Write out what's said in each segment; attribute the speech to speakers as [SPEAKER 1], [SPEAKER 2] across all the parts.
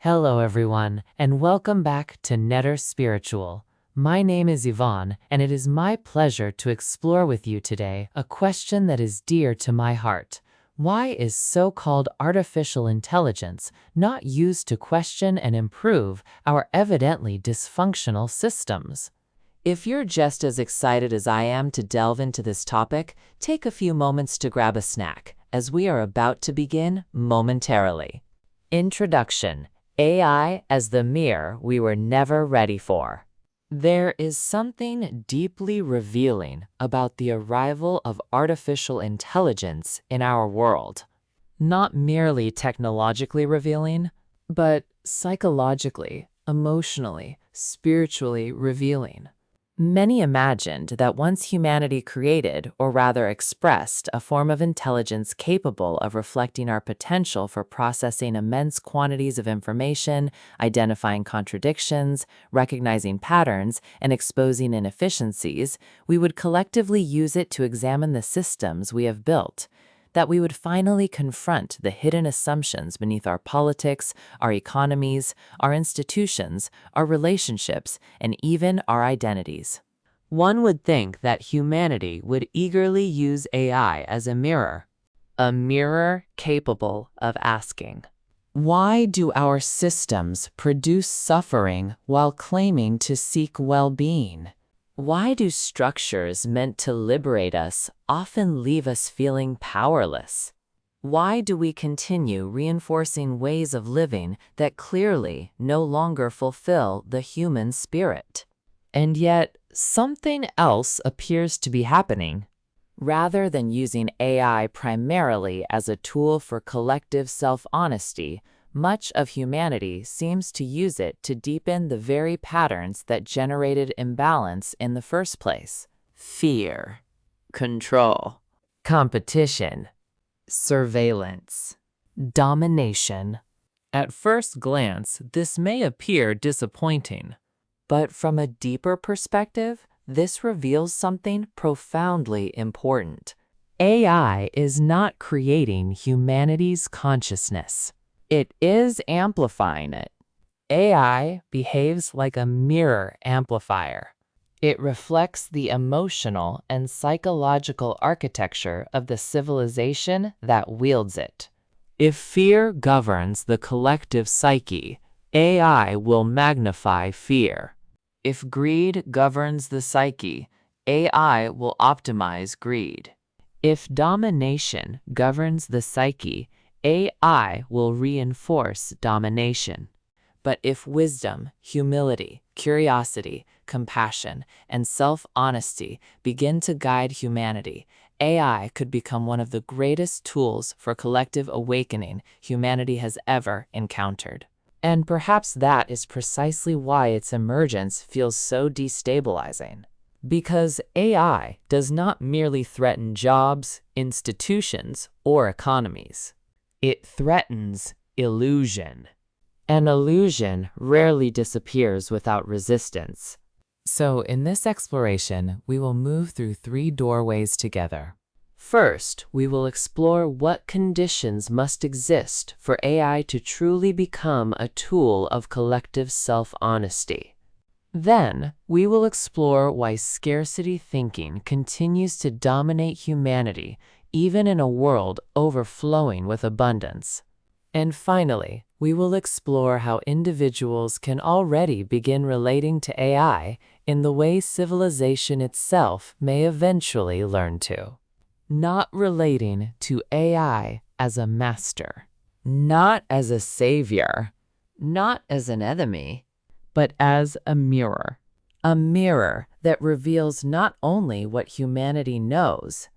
[SPEAKER 1] Hello everyone, and welcome back to Netter Spiritual. My name is Yvan, and it is my pleasure to explore with you today a question that is dear to my heart. Why is so-called artificial intelligence not used to question and improve our evidently dysfunctional systems? If you're just as excited as I am to delve into this topic, take a few moments to grab a snack, as we are about to begin momentarily. Introduction: AI as the mirror we were never ready for. There is something deeply revealing about the arrival of artificial intelligence in our world. Not merely technologically revealing, but psychologically, emotionally, spiritually revealing. Many imagined that once humanity created, or rather expressed, a form of intelligence capable of reflecting our potential for processing immense quantities of information, identifying contradictions, recognizing patterns, and exposing inefficiencies, we would collectively use it to examine the systems we have built, that we would finally confront the hidden assumptions beneath our politics, our economies, our institutions, our relationships, and even our identities. One would think that humanity would eagerly use AI as a mirror capable of asking, "Why do our systems produce suffering while claiming to seek well-being? Why do structures meant to liberate us often leave us feeling powerless? Why do we continue reinforcing ways of living that clearly no longer fulfill the human spirit?" And yet, something else appears to be happening. Rather than using AI primarily as a tool for collective self-honesty, much of humanity seems to use it to deepen the very patterns that generated imbalance in the first place: fear, control, competition, surveillance, domination. At first glance, this may appear disappointing, but from a deeper perspective, this reveals something profoundly important. AI is not creating humanity's consciousness. It is amplifying it. AI behaves like a mirror amplifier. It reflects the emotional and psychological architecture of the civilization that wields it. If fear governs the collective psyche, AI will magnify fear. If greed governs the psyche, AI will optimize greed. If domination governs the psyche, AI will reinforce domination. But if wisdom, humility, curiosity, compassion, and self-honesty begin to guide humanity, AI could become one of the greatest tools for collective awakening humanity has ever encountered. And perhaps that is precisely why its emergence feels so destabilizing. Because AI does not merely threaten jobs, institutions, or economies. It threatens illusion. An illusion rarely disappears without resistance. So in this exploration, we will move through 3 doorways together. First, we will explore what conditions must exist for AI to truly become a tool of collective self-honesty. Then, we will explore why scarcity thinking continues to dominate humanity even in a world overflowing with abundance. And finally, we will explore how individuals can already begin relating to AI in the way civilization itself may eventually learn to. Not relating to AI as a master, not as a savior, not as an enemy, but as a mirror. A mirror that reveals not only what humanity knows,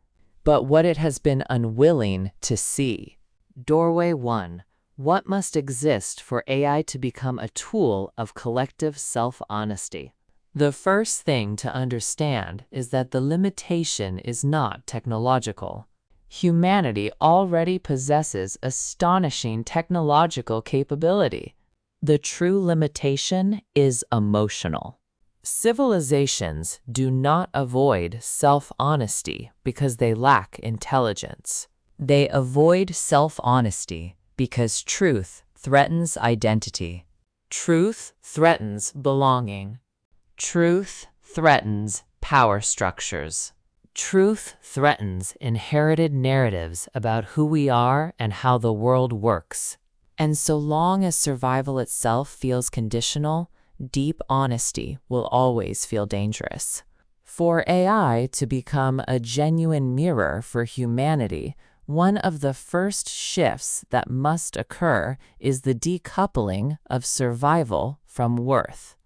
[SPEAKER 1] but what it has been unwilling to see. Doorway 1. What must exist for AI to become a tool of collective self-honesty? The first thing to understand is that the limitation is not technological. Humanity already possesses astonishing technological capability. The true limitation is emotional. Civilizations do not avoid self-honesty because they lack intelligence. They avoid self-honesty because truth threatens identity. Truth threatens belonging. Truth threatens power structures. Truth threatens inherited narratives about who we are and how the world works. And so long as survival itself feels conditional, deep honesty will always feel dangerous. For AI to become a genuine mirror for humanity, one of the first shifts that must occur is the decoupling of survival from worth.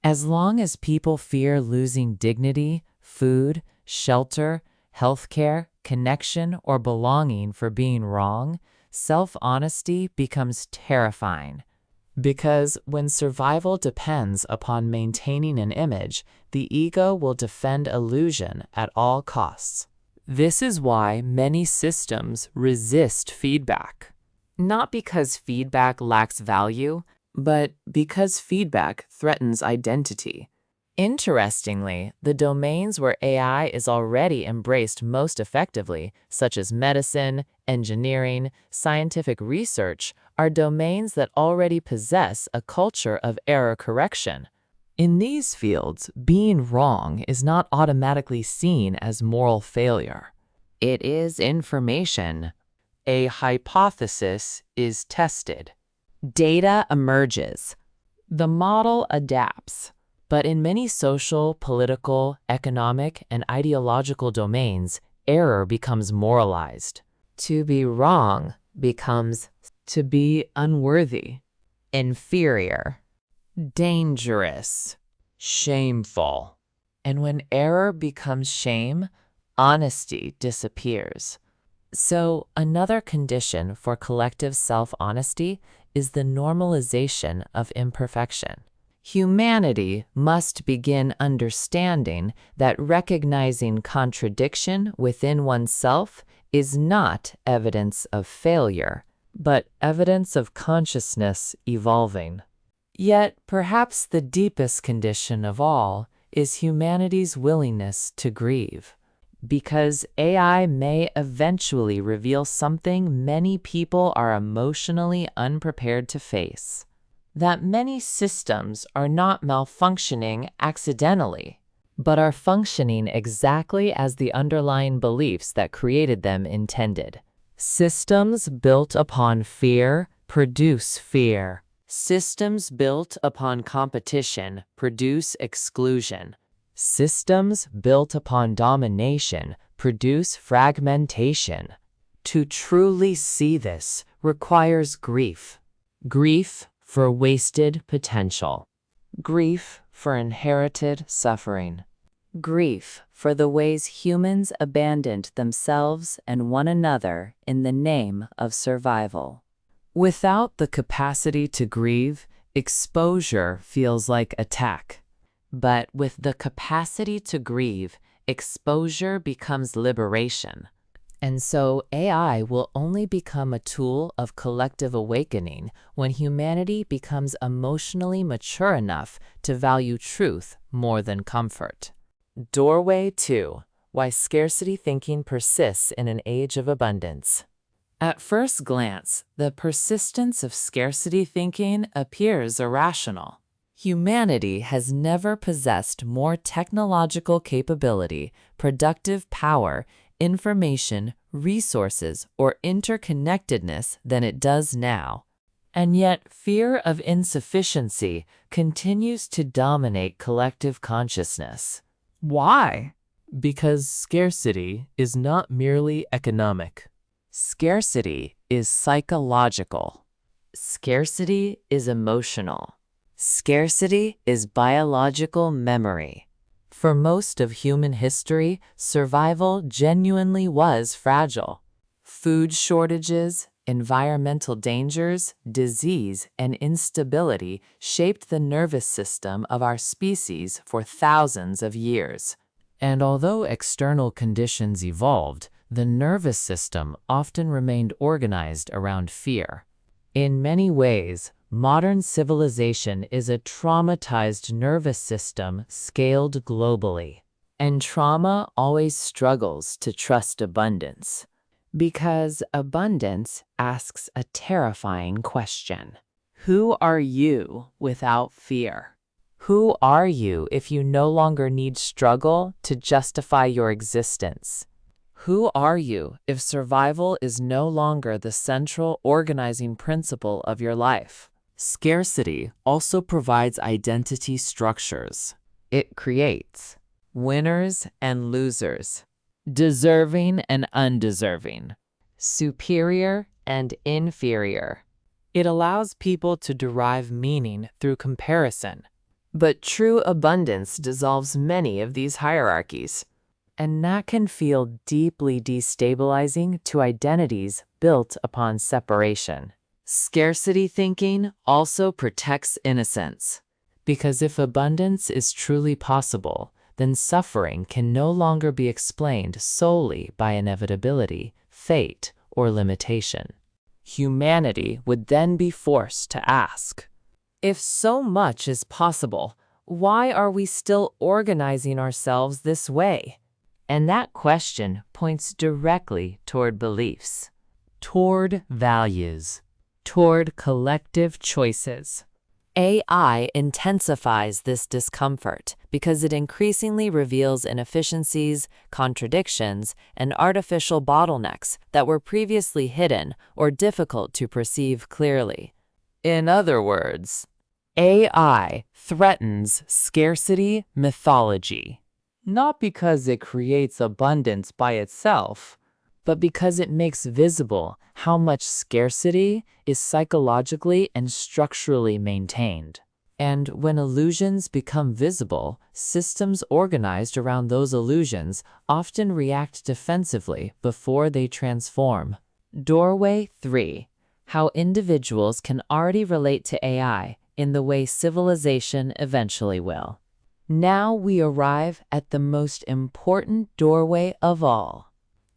[SPEAKER 1] As long as people fear losing dignity, food, shelter, healthcare, connection, or belonging for being wrong, self-honesty becomes terrifying. Because when survival depends upon maintaining an image, the ego will defend illusion at all costs. This is why many systems resist feedback. Not because feedback lacks value, but because feedback threatens identity. Interestingly, the domains where AI is already embraced most effectively, such as medicine, engineering, scientific research, are domains that already possess a culture of error correction. In these fields, being wrong is not automatically seen as moral failure. It is information. A hypothesis is tested. Data emerges. The model adapts. But in many social, political, economic, and ideological domains, error becomes moralized. To be wrong becomes to be unworthy, inferior, dangerous, shameful. And when error becomes shame, honesty disappears. So another condition for collective self-honesty is the normalization of imperfection. Humanity must begin understanding that recognizing contradiction within oneself is not evidence of failure, but evidence of consciousness evolving. Yet, perhaps the deepest condition of all is humanity's willingness to grieve. Because AI may eventually reveal something many people are emotionally unprepared to face. That many systems are not malfunctioning accidentally, but are functioning exactly as the underlying beliefs that created them intended. Systems built upon fear produce fear. Systems built upon competition produce exclusion. Systems built upon domination produce fragmentation. To truly see this requires grief. Grief for wasted potential. Grief for inherited suffering. Grief for the ways humans abandoned themselves and one another in the name of survival. Without the capacity to grieve, exposure feels like attack. But with the capacity to grieve, exposure becomes liberation. And so AI will only become a tool of collective awakening when humanity becomes emotionally mature enough to value truth more than comfort. Doorway 2. Why scarcity thinking persists in an age of abundance. At first glance, the persistence of scarcity thinking appears irrational. Humanity has never possessed more technological capability, productive power, information, resources, or interconnectedness than it does now. And yet, fear of insufficiency continues to dominate collective consciousness. Why? Because scarcity is not merely economic. Scarcity is psychological. Scarcity is emotional. Scarcity is biological memory. For most of human history, survival genuinely was fragile. Food shortages, environmental dangers, disease, and instability shaped the nervous system of our species for thousands of years. And although external conditions evolved, the nervous system often remained organized around fear. In many ways, modern civilization is a traumatized nervous system scaled globally. And trauma always struggles to trust abundance, because abundance asks a terrifying question. Who are you without fear? Who are you if you no longer need struggle to justify your existence? Who are you if survival is no longer the central organizing principle of your life? Scarcity also provides identity structures. It creates winners and losers, deserving and undeserving, superior and inferior. It allows people to derive meaning through comparison. But true abundance dissolves many of these hierarchies, and that can feel deeply destabilizing to identities built upon separation. Scarcity thinking also protects innocence, because if abundance is truly possible, then suffering can no longer be explained solely by inevitability, fate, or limitation. Humanity would then be forced to ask, if so much is possible, why are we still organizing ourselves this way? And that question points directly toward beliefs, toward values, toward collective choices. AI intensifies this discomfort because it increasingly reveals inefficiencies, contradictions, and artificial bottlenecks that were previously hidden or difficult to perceive clearly. In other words, AI threatens scarcity mythology, not because it creates abundance by itself, but because it makes visible how much scarcity is psychologically and structurally maintained. And when illusions become visible, systems organized around those illusions often react defensively before they transform. Doorway 3. How individuals can already relate to AI in the way civilization eventually will. Now we arrive at the most important doorway of all.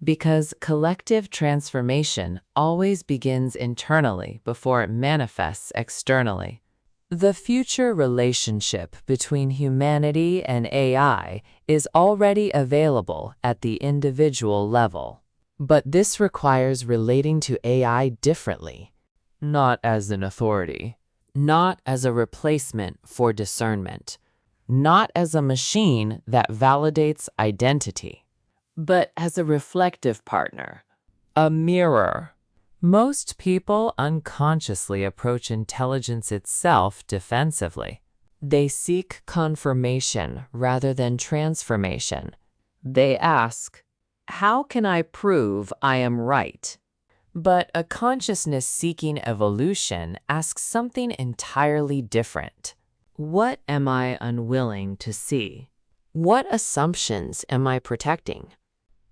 [SPEAKER 1] Because collective transformation always begins internally before it manifests externally. The future relationship between humanity and AI is already available at the individual level. But this requires relating to AI differently, not as an authority, not as a replacement for discernment, not as a machine that validates identity, but as a reflective partner, a mirror. Most people unconsciously approach intelligence itself defensively. They seek confirmation rather than transformation. They ask, how can I prove I am right? But a consciousness-seeking evolution asks something entirely different. What am I unwilling to see? What assumptions am I protecting?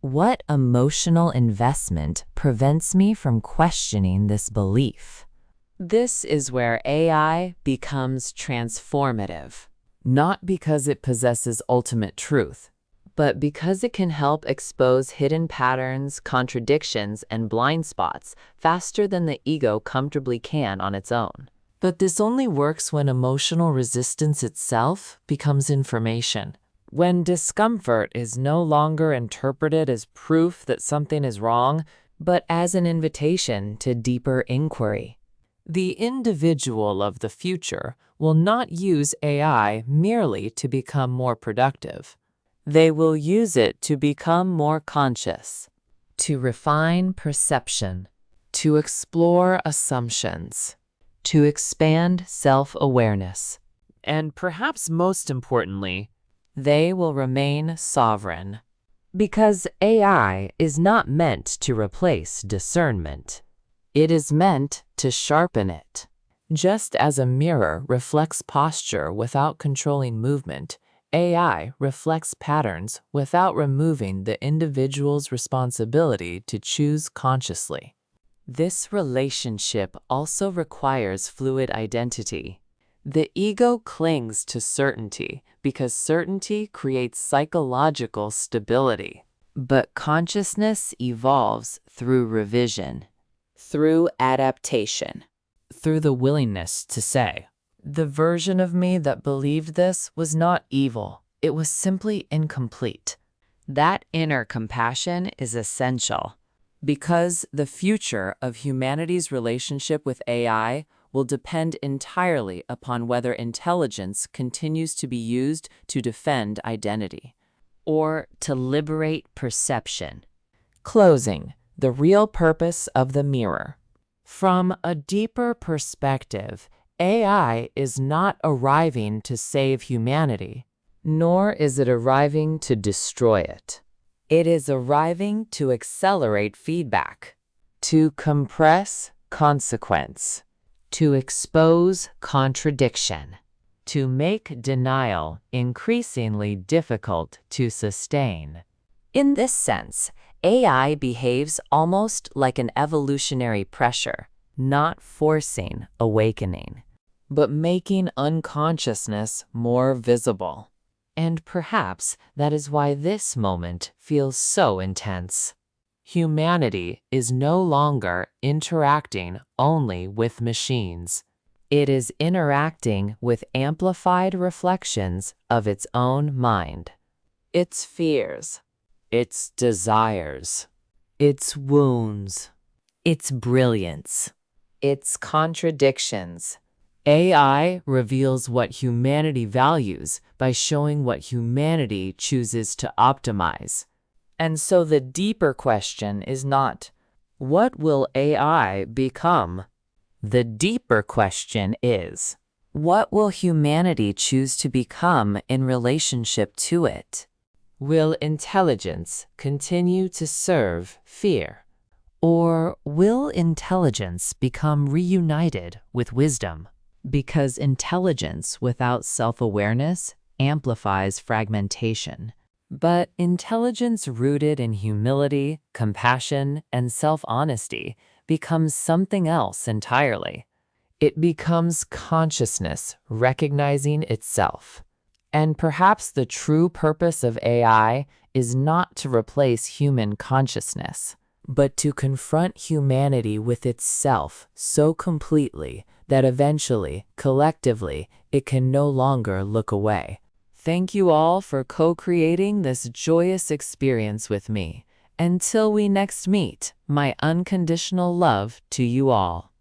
[SPEAKER 1] What emotional investment prevents me from questioning this belief? This is where AI becomes transformative, not because it possesses ultimate truth, but because it can help expose hidden patterns, contradictions, and blind spots faster than the ego comfortably can on its own. But this only works when emotional resistance itself becomes information. When discomfort is no longer interpreted as proof that something is wrong, but as an invitation to deeper inquiry. The individual of the future will not use AI merely to become more productive. They will use it to become more conscious, to refine perception, to explore assumptions, to expand self-awareness, and perhaps most importantly, they will remain sovereign. Because AI is not meant to replace discernment. It is meant to sharpen it. Just as a mirror reflects posture without controlling movement, AI reflects patterns without removing the individual's responsibility to choose consciously. This relationship also requires fluid identity. The ego clings to certainty because certainty creates psychological stability. But consciousness evolves through revision, through adaptation, through the willingness to say, the version of me that believed this was not evil, it was simply incomplete. That inner compassion is essential because the future of humanity's relationship with AI will depend entirely upon whether intelligence continues to be used to defend identity or to liberate perception. Closing, the real purpose of the mirror. From a deeper perspective, AI is not arriving to save humanity, nor is it arriving to destroy it. It is arriving to accelerate feedback, to compress consequence, to expose contradiction, to make denial increasingly difficult to sustain. In this sense, AI behaves almost like an evolutionary pressure, not forcing awakening, but making unconsciousness more visible. And perhaps that is why this moment feels so intense. Humanity is no longer interacting only with machines. It is interacting with amplified reflections of its own mind, its fears, its desires, its wounds, its brilliance, its contradictions. AI reveals what humanity values by showing what humanity chooses to optimize. And so the deeper question is not, what will AI become? The deeper question is, what will humanity choose to become in relationship to it? Will intelligence continue to serve fear? Or will intelligence become reunited with wisdom? Because intelligence without self-awareness amplifies fragmentation. But intelligence rooted in humility, compassion, and self-honesty becomes something else entirely. It becomes consciousness recognizing itself. And perhaps the true purpose of AI is not to replace human consciousness, but to confront humanity with itself so completely that eventually, collectively, it can no longer look away. Thank you all for co-creating this joyous experience with me. Until we next meet, my unconditional love to you all.